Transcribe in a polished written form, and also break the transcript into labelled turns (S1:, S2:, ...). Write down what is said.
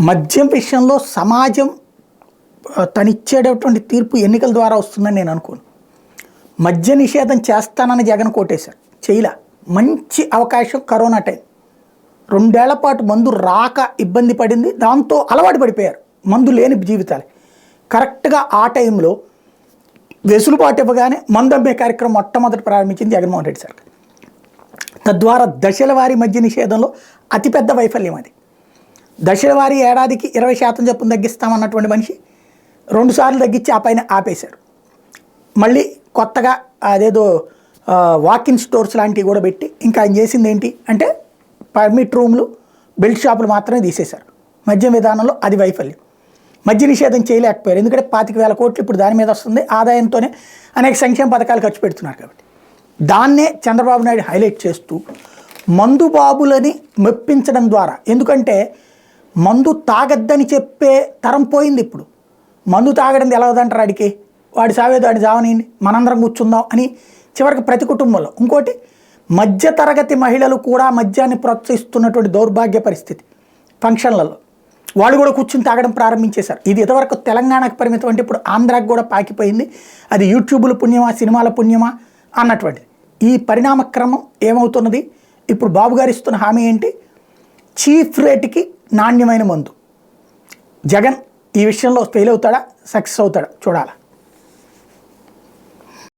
S1: మద్యం విషయంలో సమాజం తనిచ్చేటటువంటి తీర్పు ఎన్నికల ద్వారా వస్తుందని నేను అనుకోను. మద్య నిషేధం చేస్తానని జగన్ కోటేశారు, చేయలా. మంచి అవకాశం కరోనా టైం. 2 ఏళ్ల పాటు మందు రాక ఇబ్బంది పడింది, దాంతో అలవాటు పడిపోయారు మందు లేని జీవితాలు. కరెక్ట్గా ఆ టైంలో వెసులుబాటు ఇవ్వగానే మందు అమ్మే కార్యక్రమం మొట్టమొదటి ప్రారంభించింది జగన్మోహన్ రెడ్డి సార్. తద్వారా దశల వారీ మద్య నిషేధంలో అతిపెద్ద వైఫల్యం అది. దశల వారీ ఏడాదికి 20% చొప్పున తగ్గిస్తామన్నటువంటి మనిషి 2 సార్లు తగ్గించి ఆ పైన ఆపేశారు. మళ్ళీ కొత్తగా అదేదో వాకిన్ స్టోర్స్ లాంటివి కూడా పెట్టి ఇంకా ఆయన చేసింది ఏంటి అంటే పర్మిట్ రూమ్లు, బెల్ట్ షాపులు మాత్రమే తీసేశారు. మద్యం విధానంలో అది వైఫల్యం. మద్య నిషేధం చేయలేకపోయారు, ఎందుకంటే 25,000 కోట్లు ఇప్పుడు దాని మీద వస్తుంది. ఆదాయంతోనే అనేక సంక్షేమ పథకాలు ఖర్చు పెడుతున్నారు కాబట్టి. దాన్నే చంద్రబాబు నాయుడు హైలైట్ చేస్తూ మందు బాబులని మెప్పించడం ద్వారా, ఎందుకంటే మందు తాగద్దని చెప్పే తరం పోయింది ఇప్పుడు. మందు తాగడం ఎలాగదంటారు, వాడికి వాడి సావేదో వాడి జావనీయండి, మనందరం కూర్చుందాం అని చివరికి ప్రతి కుటుంబంలో. ఇంకోటి, మధ్యతరగతి మహిళలు కూడా మద్యాన్ని ప్రోత్సహిస్తున్నటువంటి దౌర్భాగ్య పరిస్థితి. ఫంక్షన్లలో వాళ్ళు కూడా కూర్చుని తాగడం ప్రారంభించేశారు. ఇది ఇంతవరకు తెలంగాణకు పరిమితం అంటే ఇప్పుడు ఆంధ్రాకి కూడా పాకిపోయింది. అది యూట్యూబ్ల పుణ్యమా సినిమాల పుణ్యమా అన్నటువంటిది. ఈ పరిణామ క్రమం ఏమవుతున్నది? ఇప్పుడు బాబు గారు ఇస్తున్న హామీ ఏంటి? చీఫ్ రేటుకి నాణ్యమైన మందు. జగన్ ఈ విషయంలో ఫెయిల్ అవుతాడా, సక్సెస్ అవుతాడా చూడాలి.